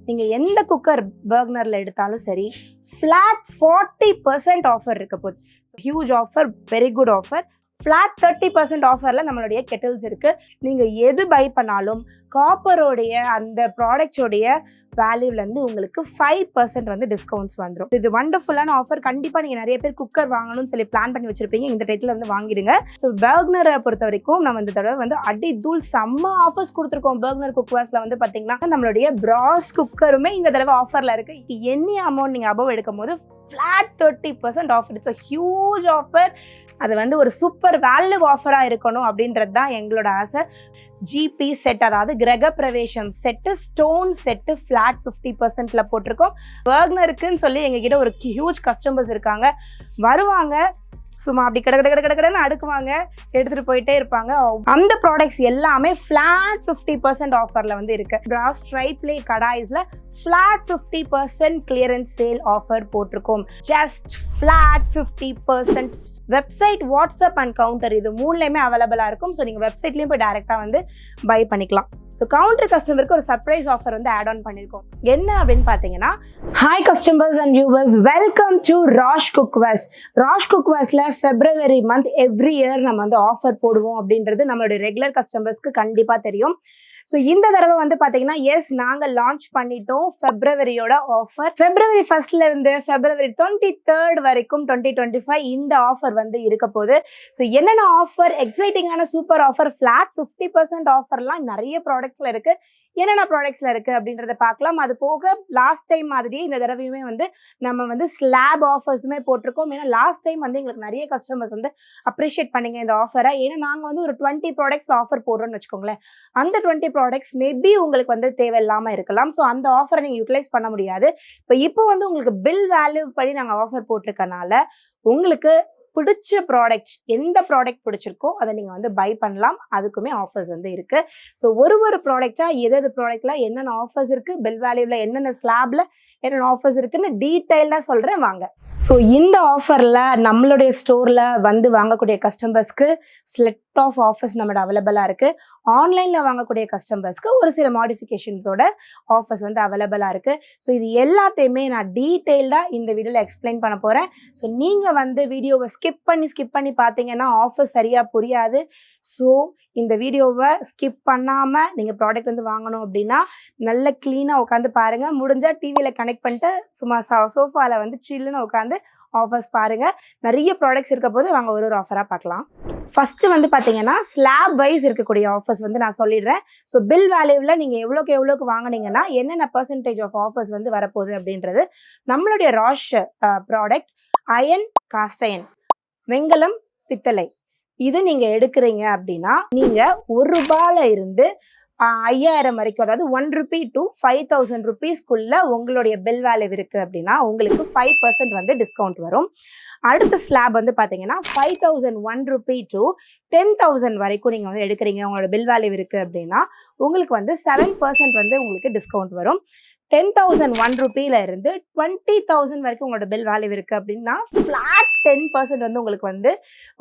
நீங்க எந்த குக்கர் பர்னர்ல எடுத்தாலும் சரி ஃபிளாட் 40% ஆஃபர் இருக்க போகுது. Huge offer, very good offer. Flat 30% ஆஃபர்ல நம்மளுடைய கெட்டில்ஸ் இருக்கு. நீங்க எது பை பண்ணாலும் காப்பரோடைய அந்த ப்ராடக்ட்ஸோடைய வேல்யூலேருந்து உங்களுக்கு 5% வந்து டிஸ்கவுண்ட்ஸ் வந்துடும். இது வண்டர்ஃபுல்லான ஆஃபர். கண்டிப்பாக நீங்கள் நிறைய பேர் குக்கர் வாங்கணும்னு சொல்லி பிளான் பண்ணி வச்சிருப்பீங்க. இந்த டைத்தில் வந்து வாங்கிடுங்க. ஸோ பர்க்னரை பொறுத்த வரைக்கும் நம்ம இந்த தடவை வந்து அடி தூள் செம்ம ஆஃபர்ஸ் கொடுத்துருக்கோம். பர்க்னர் குக்வேர்ஸில் வந்து பார்த்தீங்கன்னா நம்மளுடைய பிராஸ் குக்கருமே இந்த தடவை ஆஃபரில் இருக்குது. எனி அமௌண்ட் நீங்கள் அபவ் எடுக்கும் போது flat 30% offer. It's a huge offer. அது வந்து ஒரு சூப்பர் வேல்யூ ஆஃபராக இருக்கணும் அப்படின்றது தான் எங்களோட ஆசை. ஜிபி செட், அதாவது கிரக பிரவேசம் செட்டு, ஸ்டோன் செட்டு ஃப்ளாட் 50%ல போட்டிருக்கோம். பர்க்னருக்குன்னு சொல்லி எங்ககிட்ட ஒரு ஹியூஜ் கஸ்டமர்ஸ் இருக்காங்க. வருவாங்க, சும்மா அப்படி கடன்னு அடுக்குவாங்க, எடுத்துகிட்டு போயிட்டே இருப்பாங்க. அந்த ப்ராடக்ட்ஸ் எல்லாமே ஃப்ளாட் 50% ஆஃபரில் வந்து இருக்குது. பிராஸ் ட்ரைப்ளே கடாய்ஸில் ஃப்ளாட் 50% கிளியரன்ஸ் சேல் ஆஃபர் போட்டிருக்கோம். Just flat 50%. Website, WhatsApp and counter இது மூணுலேயுமே அவைலபிளாக இருக்கும். ஸோ நீங்கள் வெப்சைட்லேயும் போய் டேரெக்டாக வந்து பை பண்ணிக்கலாம். ஸோ கவுண்டர் கஸ்டமருக்கு ஒரு சர்ப்ரைஸ் ஆஃபர் வந்து ஆட் ஆன் பண்ணியிருக்கோம். என்ன அப்படின்னு பார்த்தீங்கன்னா, hi customers and viewers, welcome to Rash cookwares. Rash குக்வேர்ஸில் ஃபெப்ரவரி மந்த் எவ்ரி இயர் நம்ம வந்து ஆஃபர் போடுவோம் அப்படின்றது நம்மளுடைய ரெகுலர் கஸ்டமர்ஸ்க்கு கண்டிப்பாக தெரியும். ஸோ இந்த தடவை வந்து பார்த்தீங்கன்னா, எஸ், நாங்கள் லான்ச் பண்ணிட்டோம் ஃபெப்ரவரியோட ஆஃபர். ஃபெப்ரவரி 1 இருந்து ஃபெப்ரவரி 23 வரைக்கும் 2025 இந்த ஆஃபர் வந்து இருக்க போகுது. ஸோ என்னென்ன ஆஃபர், எக்ஸைட்டிங்கான சூப்பர் ஆஃபர், ஃப்ளாட் 50% ஆஃபர்லாம் நிறைய ப்ராடக்ட்ஸில் இருக்குது. என்னென்ன ப்ராடக்ட்ஸில் இருக்குது அப்படின்றத பார்க்கலாம். அது போக லாஸ்ட் டைம் மாதிரியே இந்த தடவையுமே வந்து நம்ம வந்து ஸ்லாப் ஆஃபர்ஸுமே போட்டிருக்கோம். ஏன்னா லாஸ்ட் டைம் வந்து எங்களுக்கு நிறைய கஸ்டமர்ஸ் வந்து அப்ரிஷியேட் பண்ணிங்க இந்த ஆஃபரை. ஏன்னா நாங்கள் வந்து ஒரு 20 ப்ராடக்ட்ஸில் ஆஃபர் போடுறோம்னு வச்சுக்கோங்களேன். அந்த 20 ப்ராடக்ட்ஸ் மேபி உங்களுக்கு வந்து தேவையில்லாமல் இருக்கலாம். ஸோ அந்த ஆஃபரை நீங்கள் யூட்டிலைஸ் பண்ண முடியாது. இப்போ வந்து உங்களுக்கு பில் வேல்யூ படி நாங்கள் ஆஃபர் போட்டிருக்கனால உங்களுக்கு பிடிச்ச ப்ராடக்ட், எந்த ப்ராடக்ட் பிடிச்சிருக்கோ அதை நீங்கள் வந்து பை பண்ணலாம். அதுக்குமே ஆஃபர்ஸ் வந்து இருக்குது. ஸோ ஒரு ப்ராடக்டாக எது ப்ராடக்ட்ல என்னென்ன ஆஃபர்ஸ் இருக்குது, பில் வேல்யூவில் என்னென்ன ஸ்லாப்ல என்னென்ன ஆஃபர்ஸ் இருக்குன்னு டீட்டெயிலாக சொல்கிறேன் வாங்க. ஸோ இந்த ஆஃபரில் நம்மளுடைய ஸ்டோரில் வந்து வாங்கக்கூடிய கஸ்டமர்ஸ்க்கு செலக்ட் ஆஃப் ஆஃபர்ஸ் நம்மளோட அவைலபிளாக இருக்குது. ஆன்லைனில் வாங்கக்கூடிய கஸ்டமர்ஸ்க்கு ஒரு சில மாடிஃபிகேஷன்ஸோட ஆஃபர்ஸ் வந்து அவைலபிளாக இருக்குது. ஸோ இது எல்லாத்தையுமே நான் டீட்டெயில்டாக இந்த வீடியோவில் எக்ஸ்பிளைன் பண்ண போகிறேன். ஸோ நீங்கள் வந்து வீடியோவை ஸ்கிப் பண்ணி பார்த்தீங்கன்னா ஆஃபர் சரியாக புரியாது. ஸோ இந்த வீடியோவை ஸ்கிப் பண்ணாமல் நீங்கள் ப்ராடக்ட் வந்து வாங்கணும் அப்படின்னா நல்ல க்ளீனாக உட்காந்து பாருங்கள். முடிஞ்சால் டிவியில் கனெக்ட் பண்ணிட்டு சும்மா சோஃபாவில் வந்து சில்லுன்னு உட்காந்து ஆஃபர்ஸ் பாருங்கள். நிறைய ப்ராடக்ட்ஸ் இருக்க போது வாங்க ஒரு ஆஃபராக பார்க்கலாம். ஃபஸ்ட்டு வந்து பார்த்தீங்கன்னா ஸ்லாப் வைஸ் இருக்கக்கூடிய ஆஃபர்ஸ் வந்து நான் சொல்லிடுறேன். ஸோ பில் வேல்யூவில் நீங்கள் எவ்வளோக்கு வாங்கினீங்கன்னா என்னென்ன பர்சன்டேஜ் ஆஃப் ஆஃபர்ஸ் வந்து வரப்போகுது அப்படின்றது. நம்மளுடைய Rash product iron, cast iron, வெங்கலம், பித்தளை, இது நீங்கள் எடுக்கிறீங்க அப்படின்னா நீங்கள் ₹1 இருந்து 5000 வரைக்கும், அதாவது ₹1 to 5000 rupeesக்குள்ள உங்களுடைய பில் வேல்யூ இருக்குது அப்படின்னா உங்களுக்கு 5% வந்து டிஸ்கவுண்ட் வரும். அடுத்த ஸ்லாப் வந்து பார்த்தீங்கன்னா ₹5001 to 10,000 வரைக்கும் நீங்கள் வந்து எடுக்கிறீங்க, உங்களோட பில் வேல்யூ இருக்குது அப்படின்னா உங்களுக்கு வந்து 7% வந்து உங்களுக்கு டிஸ்கவுண்ட் வரும். ₹10,001 இருந்து 20,000 வரைக்கும் உங்களோட பில் வேல்யூ இருக்குது அப்படின்னா ஃப்ளாட் 10% வந்து உங்களுக்கு வந்து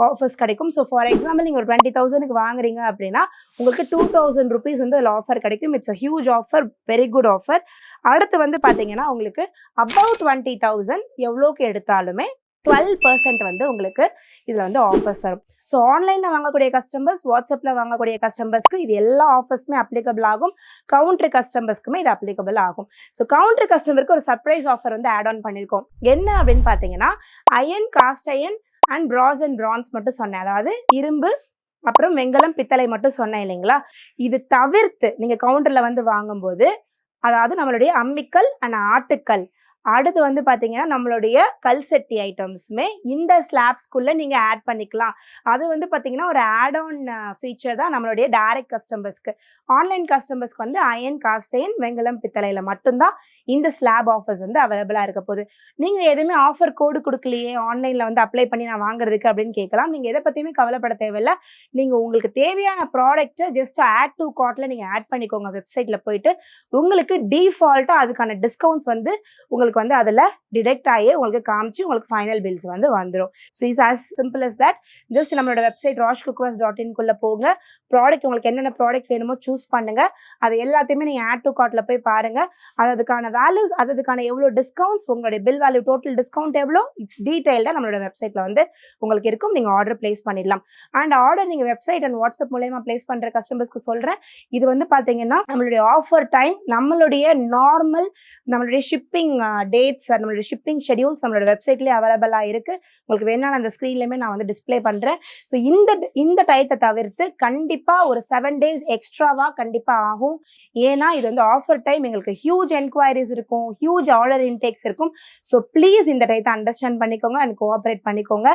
ஆஃபர்ஸ் கிடைக்கும். ஸோ ஃபார் எக்ஸாம்பிள் நீங்கள் ஒரு 20,000க்கு வாங்குறீங்க அப்படின்னா உங்களுக்கு ₹2,000 வந்து அதில் ஆஃபர் கிடைக்கும். It's a huge offer, very good offer. அடுத்து வந்து பார்த்தீங்கன்னா உங்களுக்கு அபவ் 20,000 எவ்வளோக்கு எடுத்தாலுமே 12% வந்து உங்களுக்கு இதில் வந்து ஆஃபர்ஸ் வரும். ஸோ ஆன்லைனில் வாங்கக்கூடிய கஸ்டமர்ஸ், வாட்ஸ்அப்பில் வாங்கக்கூடிய கஸ்டமர்ஸ்க்கு இது எல்லா ஆஃபர்ஸுமே அப்ளிகபிள் ஆகும். கவுண்டர் கஸ்டமர்ஸ்க்குமே இது அப்ளிகபிள் ஆகும். ஸோ கவுண்டர் கஸ்டமருக்கு ஒரு சர்ப்ரைஸ் ஆஃபர் வந்து ஆட் ஆன் பண்ணியிருக்கோம். என்ன அப்படின்னு பார்த்தீங்கன்னா, iron, cast iron and brass and bronze மட்டும் சொன்னேன். அதாவது இரும்பு, அப்புறம் வெங்கலம், பித்தளை மட்டும் சொன்னேன் இல்லைங்களா. இது தவிர்த்து நீங்கள் கவுண்டரில் வந்து வாங்கும்போது, அதாவது நம்மளுடைய அம்மிக்கல் அண்ட் ஆட்டுக்கல், அடுத்து வந்து பார்த்தீங்கன்னா நம்மளுடைய கல்செட்டி ஐட்டம்ஸுமே இந்த ஸ்லாப்ஸ்குள்ளே நீங்கள் ஆட் பண்ணிக்கலாம். அது வந்து பார்த்தீங்கன்னா ஒரு ஆட் ஆன் ஃபீச்சர் தான் நம்மளுடைய டைரக்ட் கஸ்டமர்ஸ்க்கு. ஆன்லைன் கஸ்டமர்ஸ்க்கு வந்து அயன், காஸ்ட் அயன், வெங்கலம், பித்தளையில் மட்டும்தான் இந்த ஸ்லாப் ஆஃபர்ஸ் வந்து அவைலபிளாக இருக்க போகுது. நீங்கள் எதுவுமே ஆஃபர் கோடு கொடுக்கலையே, ஆன்லைனில் வந்து அப்ளை பண்ணி நான் வாங்குறதுக்கு அப்படின்னு கேட்கலாம். நீங்கள் எதை பற்றியுமே கவலைப்பட தேவையில்லை. நீங்கள் உங்களுக்கு தேவையான ப்ராடக்ட்டை ஜஸ்ட் ஆட் டு கார்ட்டில் நீங்கள் ஆட் பண்ணிக்கோங்க. வெப்சைட்டில் போயிட்டு உங்களுக்கு டிஃபால்ட்டாக அதுக்கான டிஸ்கவுண்ட்ஸ் வந்து உங்களுக்கு உங்களுக்கு வந்து அதில் டிடெக்ட் ஆகி உங்களுக்கு காமிச்சு உங்களுக்கு ஃபைனல் பில்ஸ் வந்து வந்துடும். So it's as simple as that. Just நம்மளோட வெப்சைட் rajcookwares.in போங்க. ப்ராடக்ட் உங்களுக்கு என்னென்ன ப்ராடக்ட் வேணுமோ சூஸ் பண்ணுங்க. அது எல்லாத்தையுமே நீங்கள் ஆட் டு கார்ட்டில் போய் பாருங்க. அதுக்கான வேல்யூஸ், அதுக்கான எவ்வளோ டிஸ்கவுண்ட்ஸ், உங்களுடைய பில் வேல்யூ டோட்டல் டிஸ்கவுண்ட் எவ்வளோ, இட்ஸ் டீடைல்டாக நம்மளோட வெப்சைட்டில் வந்து உங்களுக்கு இருக்கும். நீங்கள் ஆர்டர் பிளேஸ் பண்ணிடலாம். அண்ட் ஆர்டர் நீங்கள் வெப்சைட் அண்ட் வாட்ஸ்அப் மூலமா பிளேஸ் பண்ணுற கஸ்டமர்ஸ்க்கு சொல்கிறேன், இது வந்து பார்த்தீங்கன்னா நம்மளுடைய ஆஃபர் டைம், நம்மளுடைய நார்மல், நம்மளுடைய ஷிப்பிங் டேட்ஸ், நம்மளுடைய ஷிப்பிங் ஷெடியூல்ஸ் நம்மளோட வெப்சைட்லேயே அவைலபிளாக இருக்குது. உங்களுக்கு வேணா அந்த ஸ்க்ரீன்லேயுமே நான் வந்து டிஸ்பிளே பண்ணுறேன். ஸோ இந்த டயத்தை தவிர்த்து கண்டிப்பாக ஒரு 7 days எக்ஸ்ட்ராவாக கண்டிப்பாக ஆகும். ஏன்னா இது வந்து ஆஃபர் டைம், எங்களுக்கு ஹியூஜ் என்கொயரிஸ் இருக்கும், ஹியூஜ் ஆர்டர் இன்டேக்ஸ் இருக்கும். ஸோ ப்ளீஸ் இந்த டயத்தை அண்டர்ஸ்டாண்ட் பண்ணிக்கோங்க அண்ட் கோஆப்ரேட் பண்ணிக்கோங்க.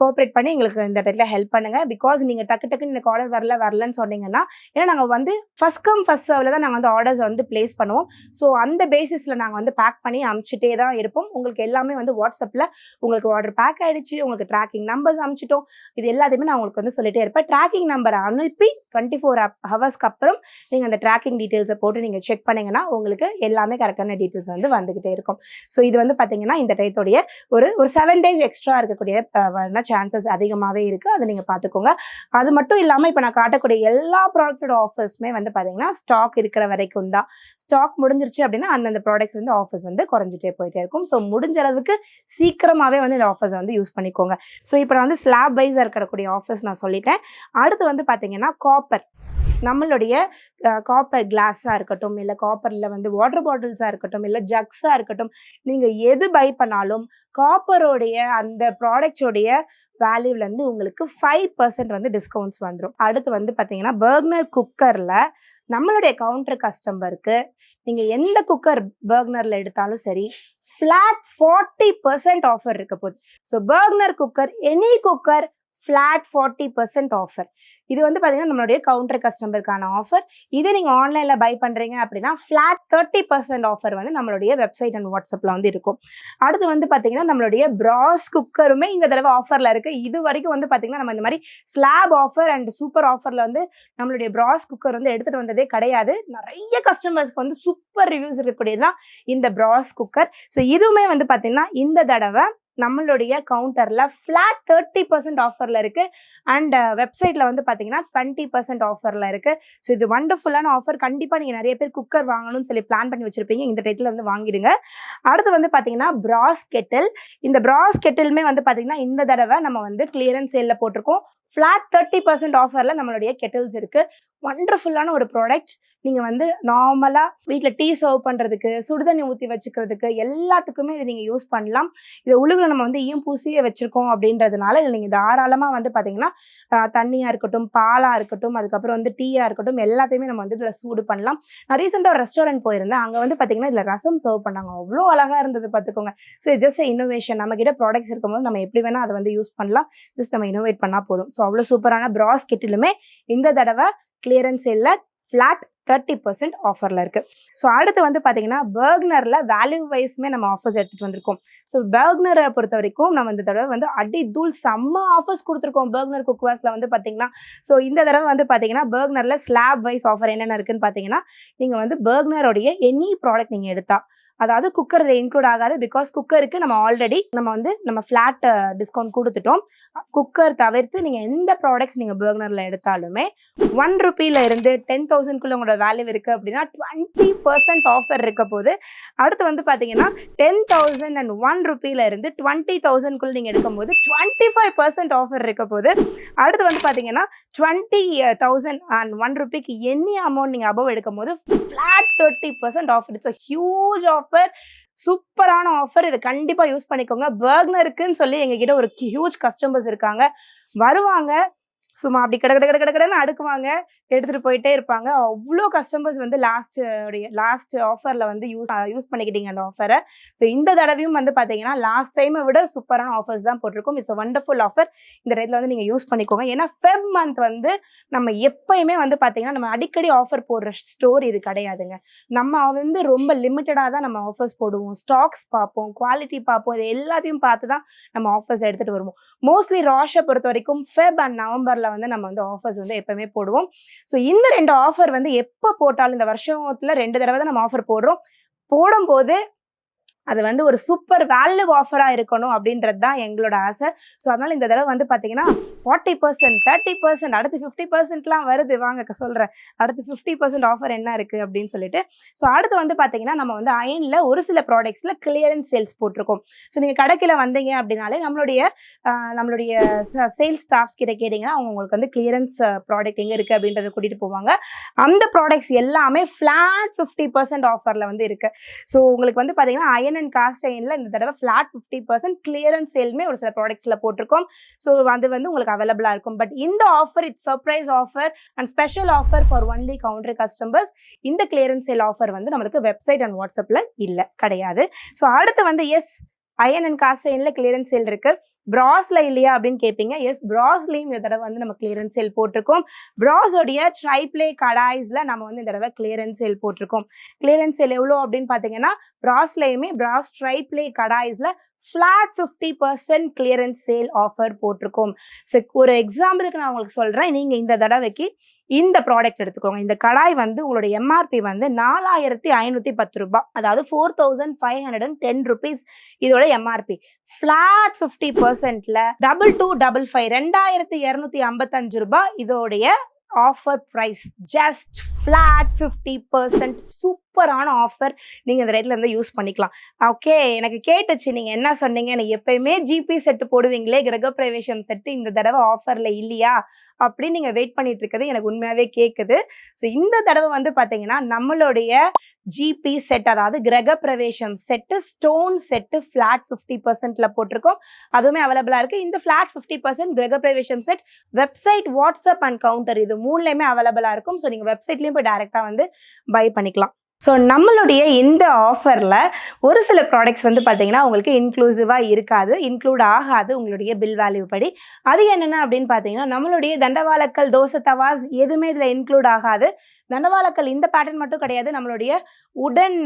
கோஆப்ரேட் பண்ணி எங்களுக்கு இந்த டயத்தில் ஹெல்ப் பண்ணுங்கள். பிகாஸ் நீங்கள் டக்குன்னு எனக்கு ஆர்டர் வரலன்னு சொன்னீங்கன்னா, ஏன்னா நாங்கள் வந்து ஃபர்ஸ்ட் கம் ஃபர்ஸ்ட் சர்வில் தான் நாங்கள் வந்து ஆர்டர்ஸ் வந்து பிளேஸ் பண்ணுவோம். ஸோ அந்த பேசிஸில் நாங்கள் வந்து பேக் பண்ணி அனுப்பிச்சிட்டே தான் இருப்போம். உங்களுக்கு எல்லாமே வந்து வாட்ஸ்அப்பில் உங்களுக்கு ஆர்டர் பேக் ஆகிடுச்சு, உங்களுக்கு ட்ராக்கிங் நம்பர்ஸ் அனுப்பிச்சிட்டோம், இது எல்லாத்தையுமே நான் உங்களுக்கு வந்து சொல்லிட்டே இருப்பேன். ட்ராக்கிங் நம்பரை அனுப்பி 24 ஹவர்ஸ்க்கு அப்புறம் நீங்கள் அந்த ட்ராக்கிங் டீட்டெயில்ஸை போட்டு நீங்கள் செக் பண்ணிங்கன்னா உங்களுக்கு எல்லாமே கரெக்டான டீட்டெயில்ஸ் வந்து வந்துக்கிட்டே இருக்கும். ஸோ இது வந்து பார்த்தீங்கன்னா இந்த டயத்தோடைய ஒரு 7 days எக்ஸ்ட்ரா இருக்கக்கூடிய சான்சஸ் அதிகமாகவே இருக்குது. அதை நீங்கள் பார்த்துக்கோங்க. அது மட்டும் இல்லாமல் இப்போ நான் காட்டக்கூடிய எல்லா ப்ராடக்டோட ஆஃபர்ஸுமே வந்து பார்த்தீங்கன்னா ஸ்டாக் இருக்கிற வரைக்கும் தான். ஸ்டாக் முடிஞ்சிருச்சு அப்படின்னா அந்தந்த ப்ராடக்ட்ஸ் வந்து ஆஃபர்ஸ் வந்து குறைஞ்சிட்டே போயிட்டே இருக்கும். ஸோ முடிஞ்ச அளவுக்கு சீக்கிரமாகவே வந்து இந்த ஆஃபர்ஸை வந்து யூஸ் பண்ணிக்கோங்க. ஸோ இப்போ நான் வந்து ஸ்லாப் வைஸாக இருக்கக்கூடிய ஆஃபர்ஸ் நான் சொல்லிட்டேன். அடுத்து வந்து பார்த்தீங்கன்னா காப்பர், நம்மளுடைய காப்பர் கிளாஸாக இருக்கட்டும், இல்லை காப்பரில் வந்து வாட்டர் பாட்டில்ஸாக இருக்கட்டும், இல்லை ஜக்ஸாக இருக்கட்டும், நீங்கள் எது பை பண்ணாலும் காப்பரோடைய அந்த ப்ராடக்ட்ஸோடைய வேல்யூலேருந்து உங்களுக்கு 5% வந்து டிஸ்கவுண்ட்ஸ் வந்துடும். அடுத்து வந்து பார்த்தீங்கன்னா பர்னர் குக்கரில் நம்மளுடைய கவுண்டர் கஸ்டமருக்கு நீங்கள் எந்த குக்கர் பர்னரில் எடுத்தாலும் சரி, ஃப்ளாட் 40% ஆஃபர் இருக்க போகுது. So burner cooker, any cooker, flat 40% offer. இது வந்து பார்த்தீங்கன்னா நம்மளுடைய கவுண்டர் கஸ்டமருக்கான ஆஃபர். இதே நீங்கள் ஆன்லைனில் பை பண்ணுறீங்க அப்படின்னா ஃப்ளாட் 30% ஆஃபர் வந்து நம்மளுடைய வெப்சைட் அண்ட் வாட்ஸ்அப்பில் வந்து இருக்கும். அடுத்து வந்து பார்த்தீங்கன்னா நம்மளுடைய பிராஸ் குக்கருமே இந்த தடவை ஆஃபரில் இருக்குது. இது வரைக்கும் வந்து பார்த்தீங்கன்னா நம்ம இந்த மாதிரி ஸ்லாப் ஆஃபர் அண்ட் சூப்பர் ஆஃபரில் வந்து நம்மளுடைய பிராஸ் குக்கர் வந்து எடுத்துகிட்டு வந்ததே கிடையாது. நிறைய கஸ்டமர்ஸ்க்கு வந்து சூப்பர் ரிவ்யூஸ் இருக்கக்கூடியது தான் இந்த பிராஸ் குக்கர். ஸோ இதுவுமே வந்து பார்த்தீங்கன்னா இந்த தடவை நம்மளுடைய கவுண்டரில் ஃப்ளாட் 30% ஆஃபரில் இருக்குது. அண்ட் வெப்சைட்டில் வந்து பார்த்தீங்கன்னா 20% ஆஃபரில் இருக்குது. ஸோ இது வண்டர்ஃபுல்லான ஆஃபர். கண்டிப்பாக நீங்கள் நிறைய பேர் குக்கர் வாங்கணும்னு சொல்லி பிளான் பண்ணி வச்சுருப்பீங்க, இந்த டைத்தில் வந்து வாங்கிடுங்க. அடுத்து வந்து பார்த்தீங்கன்னா பிராஸ் கெட்டில். இந்த பிராஸ் கெட்டிலுமே வந்து பார்த்தீங்கன்னா இந்த தடவை நம்ம வந்து கிளியரன்ஸ் சேலில் போட்டிருக்கோம். ஃப்ளாட் 30% ஆஃபரில் நம்மளுடைய கெட்டில்ஸ் இருக்குது. வண்டர்ஃபுல்லான ஒரு ப்ராடக்ட். நீங்கள் வந்து நார்மலாக வீட்டில் டீ சர்வ் பண்ணுறதுக்கு, சுடுதண்ணி ஊற்றி வச்சுக்கிறதுக்கு எல்லாத்துக்குமே இதை நீங்கள் யூஸ் பண்ணலாம். இது உள்ளுக்குள்ள நம்ம வந்து ஈயம் பூசியே வச்சுருக்கோம் அப்படின்றதுனால இதில் நீங்கள் தாராளமாக வந்து பார்த்தீங்கன்னா தண்ணியாக இருக்கட்டும், பாலாக இருக்கட்டும், அதுக்கப்புறம் வந்து டீயாக இருக்கட்டும், எல்லாத்தையுமே நம்ம வந்து இதில் சூடு பண்ணலாம். நான் ரீசெண்டாக ஒரு ரெஸ்டாரண்ட் போயிருந்தேன். அங்கே வந்து பார்த்தீங்கன்னா இதில் ரசம் சர்வ் பண்ணாங்க. அவ்வளோ அழகாக இருந்தது பார்த்துக்கோங்க. So just innovation. நம்மக்கிட்ட ப்ராடக்ட்ஸ் இருக்கும்போது நம்ம எப்படி வேணால் அதை வந்து யூஸ் பண்ணலாம். ஜஸ்ட் நம்ம இன்னோவேட் பண்ணால் போதும். ஸோ அவ்வளோ சூப்பரான பிராஸ் கெட்டிலுமே இந்த தடவை கிளியரன்ஸ் சேலில் ஃப்ளாட் 30% ஆஃபரில் இருக்குது. ஸோ அடுத்து வந்து பார்த்தீங்கன்னா பர்க்னரில் வேல்யூ வைஸ்மே நம்ம ஆஃபர்ஸ் எடுத்துகிட்டு வந்திருக்கோம். ஸோ பர்க்னரை பொறுத்த வரைக்கும் நம்ம இந்த தடவை வந்து அடி தூள் செம்ம ஆஃபர்ஸ் கொடுத்துருக்கோம் பர்க்னர் குக்வேர்ஸில் வந்து பார்த்தீங்கன்னா. ஸோ இந்த தடவை வந்து பார்த்தீங்கன்னா பர்க்னரில் ஸ்லாப் வைஸ் ஆஃபர் என்னென்ன இருக்குன்னு பார்த்தீங்கன்னா, நீங்கள் வந்து பர்க்னரோடைய எனி ப்ராடக்ட் நீங்கள் எடுத்தா, அதாவது குக்கர் இதில் இன்க்ளூட் ஆகாது. பிகாஸ் குக்கருக்கு நம்ம ஆல்ரெடி நம்ம ஃப்ளாட் டிஸ்கவுண்ட் கொடுத்துட்டோம். குக்கர் தவிர்த்து நீங்கள் எந்த ப்ராடக்ட்ஸ் நீங்கள் பர்க்னரில் எடுத்தாலுமே 1 ரூபீல இருந்து 10,000க்குள்ள உங்களோட வேல்யூ இருக்குது அப்படின்னா 20% ஆஃபர் இருக்க போது. அடுத்து வந்து பார்த்தீங்கன்னா 10,001 ரூபீல இருந்து 20,000க்குள்ள நீங்கள் எடுக்கும்போது 25% ஆஃபர் இருக்க போது. அடுத்து வந்து பார்த்தீங்கன்னா 20,001 ரூபீக்கு எனி அமௌண்ட் நீங்கள் அபவ் எடுக்கும் போது flat 30% offer. It's a huge offer, சூப்பரான ஆஃபர். இதை கண்டிப்பாக யூஸ் பண்ணிக்கோங்க. பர்க்னருக்குன்னு சொல்லி எங்ககிட்ட ஒரு ஹியூஜ் கஸ்டமர்ஸ் இருக்காங்க. வருவாங்க, சும்மா அப்படி கடன்னு அடுக்குவாங்க, எடுத்துகிட்டு போயிட்டே இருப்பாங்க. அவ்வளோ கஸ்டமர்ஸ் வந்து லாஸ்ட் ஆஃபரில் வந்து யூஸ் பண்ணிக்கிட்டீங்க அந்த ஆஃபரை. ஸோ இந்த தடவையும் வந்து பார்த்தீங்கன்னா லாஸ்ட் டைமை விட சூப்பரான ஆஃபர்ஸ் தான் போட்டிருக்கோம். It's wonderful offer. இந்த இடத்துல வந்து நீங்கள் யூஸ் பண்ணிக்கோங்க. ஏன்னா ஃபெப் மந்த் வந்து நம்ம எப்பயுமே வந்து பார்த்தீங்கன்னா நம்ம அடிக்கடி ஆஃபர் போடுற ஸ்டோர் இது கிடையாதுங்க. நம்ம வந்து ரொம்ப லிமிட்டடாக தான் நம்ம ஆஃபர்ஸ் போடுவோம். ஸ்டாக்ஸ் பார்ப்போம், குவாலிட்டி பார்ப்போம், இது எல்லாத்தையும் பார்த்து தான் நம்ம ஆஃபர்ஸ் எடுத்துகிட்டு வருவோம். மோஸ்ட்லி ராஷை பொறுத்த வரைக்கும் ஃபெப் அண்ட் நவம்பரில் வந்து நம்ம வந்து ஆஃபர்ஸ் வந்து எப்பவுமே போடுவோம். ஸோ இந்த 2 ஆஃபர் வந்து எப்போ போட்டாலும் இந்த வருஷத்துல 2 தடவை தான் நம்ம ஆஃபர் போடுறோம். போடும்போது அது வந்து ஒரு சூப்பர் வேல்யூ ஆஃபராக இருக்கணும் அப்படின்றது தான் எங்களோட ஆசை. ஸோ அதனால் இந்த தடவை வந்து பார்த்தீங்கன்னா 40%, 30%, அடுத்து 50%லாம் வருது. வாங்க சொல்கிறேன், அடுத்து 50% ஆஃபர் என்ன இருக்குது அப்படின்னு சொல்லிட்டு. ஸோ அடுத்து வந்து பார்த்தீங்கன்னா நம்ம வந்து அயனில் ஒரு சில ப்ராடக்ட்ஸில் கிளியரன்ஸ் சேல்ஸ் போட்டிருக்கோம். ஸோ நீங்கள் கடைக்கில் வந்தீங்க அப்படின்னாலே நம்மளுடைய சேல்ஸ் ஸ்டாஃப்ஸ் கிட்ட கேட்டிங்கன்னா அவங்க உங்களுக்கு வந்து கிளியரன்ஸ் ப்ராடக்ட் எங்கே இருக்குது அப்படின்றத கூட்டிகிட்டு போவாங்க. அந்த ப்ராடக்ட்ஸ் எல்லாமே ஃப்ளாட் 50% ஆஃபரில் வந்து இருக்குது. ஸோ உங்களுக்கு வந்து பார்த்தீங்கன்னா அயன் அண்ட் காஸ்ட் அயனில் இந்த தடவை ஃப்ளாட் 50% கிளியரன்ஸ் சேலுமே ஒரு சில ப்ராடக்ட்ஸில் போட்டிருக்கோம். ஸோ அது வந்து உங்களுக்கு அவைலபிளாக இருக்கும். பட் இந்த offer it's surprise offer and special offer for only counter customers. இந்த கிளியரன்ஸ் சேல் ஆஃபர் வந்து நம்மளுக்கு வெப்சைட் அண்ட் வாட்ஸ்அப்பில் இல்லை, கிடையாது. ஸோ அடுத்து வந்து எஸ், அயன் அண்ட் காஸ்ட் அயனில் கிளியரன்ஸ் சேல் இருக்குது. பிராஸ்ல இல்லையா அப்படின்னு கேட்பீங்க. எஸ், பிராஸ்லையும் இந்த தடவை வந்து நம்ம கிளியரன்ஸ் சேல் போட்டிருக்கோம். பிராஸோடைய ட்ரைப்ளே கடாய்ஸ்ல நம்ம வந்து இந்த தடவை கிளியரன்ஸ் சேல் போட்டிருக்கோம். கிளியரன்ஸ் சேல் எவ்வளோ அப்படின்னு பார்த்தீங்கன்னா பிராஸ்லையுமே பிராஸ் ட்ரைப்ளே கடாய்ஸ்ல ஃப்ளாட் 50% கிளியரன்ஸ் சேல் ஆஃபர் போட்டிருக்கோம். ஸோ ஒரு எக்ஸாம்பிளுக்கு நான் உங்களுக்கு சொல்கிறேன், நீங்கள் இந்த தடவைக்கு இந்த ப்ராடக்ட் எடுத்துக்கோங்க. இந்த கடாய் வந்து உங்களோட எம்ஆர்பி வந்து 4510 ரூபாய், அதாவது 4510 ருபீஸ் இதோட எம்ஆர்பி. ஃபிளாட் 50%ல 2255 2255 ரூபாய் இதோடைய ஆஃபர் ப்ரைஸ். Just flat 50%. சூப்பரான ஆஃபர். நீங்கள் இந்த ரேட்ல இருந்து யூஸ் பண்ணிக்கலாம். ஓகே, எனக்கு கேட்டுச்சு நீங்கள் என்ன சொன்னீங்க, எனக்கு எப்பயுமே ஜிபி செட்டு போடுவீங்களே, கிரகப்பிரவேசம் செட்டு இந்த தடவை ஆஃபர்ல இல்லையா அப்படின்னு நீங்கள் வெயிட் பண்ணிட்டு இருக்கிறது எனக்கு உண்மையாகவே கேட்குது. ஸோ இந்த தடவை வந்து பார்த்தீங்கன்னா நம்மளுடைய ஜிபி செட், அதாவது கிரகப்பிரவேசம் செட்டு, ஸ்டோன் செட்டு ஃப்ளாட் 50%ல போட்டிருக்கோம். அதுவுமே அவைலபிளாக இருக்குது. இந்த ஃப்ளாட் 50% கிரகப்பிரவேசம் set website, WhatsApp and counter இது மூணுலையுமே அவைலபிளாக இருக்கும். ஸோ நீங்கள் வெப்சைட்லேயும் போய் டைரெக்டாக வந்து பை பண்ணிக்கலாம். ஸோ நம்மளுடைய இந்த ஆஃபரில் ஒரு சில ப்ராடக்ட்ஸ் வந்து பார்த்தீங்கன்னா உங்களுக்கு இன்க்ளூசிவாக இருக்காது, இன்க்ளூட் ஆகாது உங்களுடைய பில் வேல்யூ படி. அது என்னென்ன அப்படின்னு பார்த்தீங்கன்னா நம்மளுடைய தண்டவாளக்கல், தோசை தவாஸ் எதுவுமே இதில் இன்க்ளூட் ஆகாது. தண்டவாளக்கல் இந்த பேட்டர்ன் மட்டும் கிடையாது, நம்மளுடைய உடன்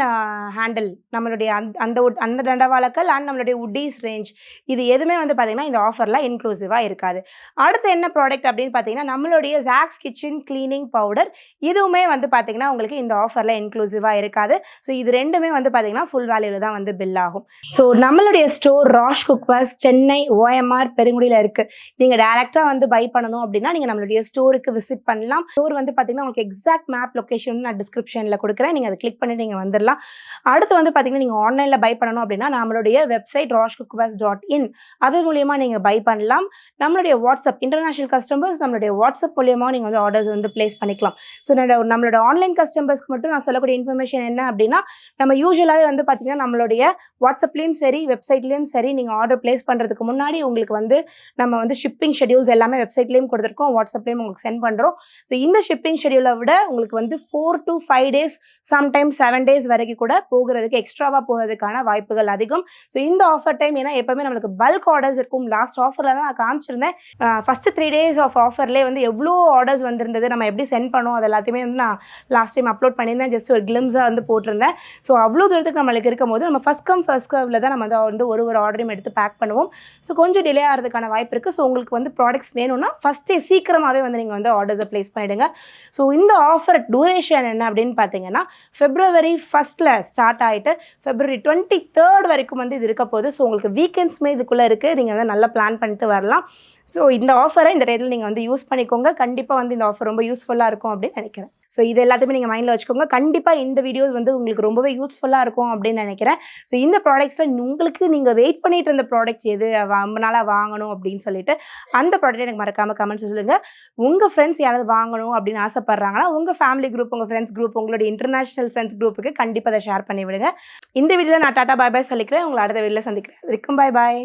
ஹேண்டில், நம்மளுடைய அந்த தண்டவாளக்கல் அண்ட் நம்மளுடைய உட்டீஸ் ரேஞ்ச் இது எதுவுமே வந்து பார்த்தீங்கன்னா இந்த ஆஃபரில் இன்க்ளூசிவாக இருக்காது. அடுத்து என்ன ப்ராடக்ட் அப்படின்னு பார்த்தீங்கன்னா நம்மளுடைய ஜாக்ஸ் கிச்சன் கிளீனிங் பவுடர், இதுவுமே வந்து பார்த்தீங்கன்னா உங்களுக்கு இந்த ஆஃபரில் இன்க்ளூசிவாக இருக்காது. ஸோ இது ரெண்டுமே வந்து பார்த்தீங்கன்னா ஃபுல் வேல்யூவில் தான் வந்து பில் ஆகும். ஸோ நம்மளுடைய store Rash cookwares, Chennai, OMR, பெருங்குடியில் இருக்குது. நீங்கள் டேரெக்டாக வந்து பை பண்ணணும் அப்படின்னா நீங்கள் நம்மளுடைய ஸ்டோருக்கு விசிட் பண்ணலாம். ஸ்டோர் வந்து பார்த்தீங்கன்னா உங்களுக்கு எக்ஸாக்ட் மேப் லொகேஷன் நான் டிஸ்கிரிப்ஷனில் கொடுக்குறேன், நீங்கள் அதை கிளிக் பண்ணிட்டு நீங்கள் வந்துடலாம். அடுத்து வந்து பார்த்தீங்கன்னா நீங்கள் ஆன்லைனில் பை பண்ணணும் அப்படின்னா நம்மளுடைய வெப்சைட் rashcookwares.in அது மூலியமாக நீங்கள் பை பண்ணலாம். நம்மளுடைய வாட்ஸ்அப் இன்டர்நேஷனல் கஸ்டமர்ஸ் நம்மளுடைய வாட்ஸ்அப் மூலியமாக நீங்கள் வந்து ஆர்டர்ஸ் வந்து பிளேஸ் பண்ணிக்கலாம். ஸோ நம்மளோட ஆன்லைன் கஸ்டமர்ஸ்க்கு மட்டும் நான் சொல்லக்கூடிய இன்ஃபர்மேஷன் என்ன அப்படின்னா நம்ம யூஸ்வலாகவே வந்து பார்த்தீங்கன்னா நம்மளுடைய வாட்ஸ்அப்லேயும் சரி வெப்சைட்லேயும் சரி நீங்கள் ஆர்டர் பிளேஸ் பண்ணுறதுக்கு முன்னாடி உங்களுக்கு வந்து நம்ம வந்து ஷிப்பிங் ஷெடியூல்ஸ் எல்லாமே வெப்சைட்லேயும் கொடுத்துருக்கோம், வாட்ஸ்அப்லேயும் உங்களுக்கு சென்ட் பண்ணுறோம். ஸோ இந்த ஷிப்பிங் ஷெடியூலை விட உங்களுக்கு வந்து 4 to 5 days, சம்டைம்ஸ் 7 days வரைக்கும் கூட போகிறதுக்கு, எக்ஸ்ட்ராவாக போகிறதுக்கான வாய்ப்புகள் அதிகம். ஸோ இந்த ஆஃபர் டைம் ஏன்னா எப்பவுமே நம்மளுக்கு பல்க் ஆர்டர்ஸ் இருக்கும். லாஸ்ட் ஆஃபர்லாம் நான் காமிச்சிருந்தேன். ஃபர்ஸ்ட் 3 days ஆஃப் ஆஃபர்லேயே வந்து எவ்வளோ ஆர்டர்ஸ் வந்திருந்தது, நம்ம எப்படி சென்ட் பண்ணோம், அது எல்லாத்தையுமே வந்து நான் லாஸ்ட் டைம் அப்லோட் பண்ணியிருந்தேன். ஜஸ்ட் ஒரு கிளிம்ஸாக வந்து போட்டிருந்தேன். ஸோ அவ்வளோ தூரத்துக்கு நம்மளுக்கு இருக்கும் போது நம்ம ஃபர்ஸ்ட் கம் ஃபர்ஸ்ட் கர்வில் தான் நம்ம வந்து ஒரு ஆர்டரையும் எடுத்து பேக் பண்ணுவோம். ஸோ கொஞ்சம் டிலே ஆகிறதுக்கான வாய்ப்பு இருக்குது. ஸோ உங்களுக்கு வந்து ப்ராடக்ட்ஸ் வேணும்னா ஃபஸ்ட்டே சீக்கிரமாகவே வந்து நீங்கள் வந்து ஆர்டர்ஸை ப்ளேஸ் பண்ணிவிடுங்க. ஸோ இந்த ஆஃபர் டூரேஷன் என்ன அப்படின்னு பார்த்தீங்கன்னா February 1st ஸ்டார்ட் ஆகிட்டு February 23rd வரைக்கும் வந்து இது இருக்க போகுது. ஸோ உங்களுக்கு வீக்கெண்ட்ஸ்மே இதுக்குள்ளே இருக்குது, நீங்கள் வந்து நல்லா பிளான் பண்ணிட்டு வரலாம். ஸோ இந்த ஆஃபரை இந்த ரேட்டில் நீங்கள் வந்து யூஸ் பண்ணிக்கோங்க. கண்டிப்பாக வந்து இந்த ஆஃபர் ரொம்ப யூஸ்ஃபுல்லாக இருக்கும் அப்படின்னு நினைக்கிறேன். ஸோ இது எல்லாத்தையுமே நீங்கள் மைண்டில் வச்சுக்கோங்க. கண்டிப்பாக இந்த வீடியோஸ் வந்து உங்களுக்கு ரொம்பவே யூஸ்ஃபுல்லாக இருக்கும் அப்படின்னு நினைக்கிறேன். ஸோ இந்த ப்ராடக்ட்ஸில் உங்களுக்கு நீங்கள் வெயிட் பண்ணிட்டு இருந்த ப்ராடக்ட்ஸ் எது ரொம்ப நாளாக வாங்கணும் அப்படின்னு சொல்லிட்டு அந்த ப்ராடக்ட் எனக்கு மறக்காமல் கமெண்ட்ஸ் சொல்லுங்கள். உங்கள் ஃப்ரெண்ட்ஸ் யாராவது வாங்கணும் அப்படின்னு ஆசைப்பட்றாங்கன்னா உங்கள் ஃபேமிலி குரூப், உங்கள் ஃப்ரெண்ட்ஸ் குரூப், உங்களுடைய இன்டர்நேஷனல் ஃப்ரெண்ட்ஸ் குரூப்புக்கு கண்டிப்பாக அதை ஷேர் பண்ணி விடுங்க. இந்த வீடியோவில் நான் டாட்டா பாய் பாய் சொல்லிக்கிறேன். உங்களை அடுத்த வீடியோவில் சந்திக்கிறேன். வரைக்கும் பாய் பாய்.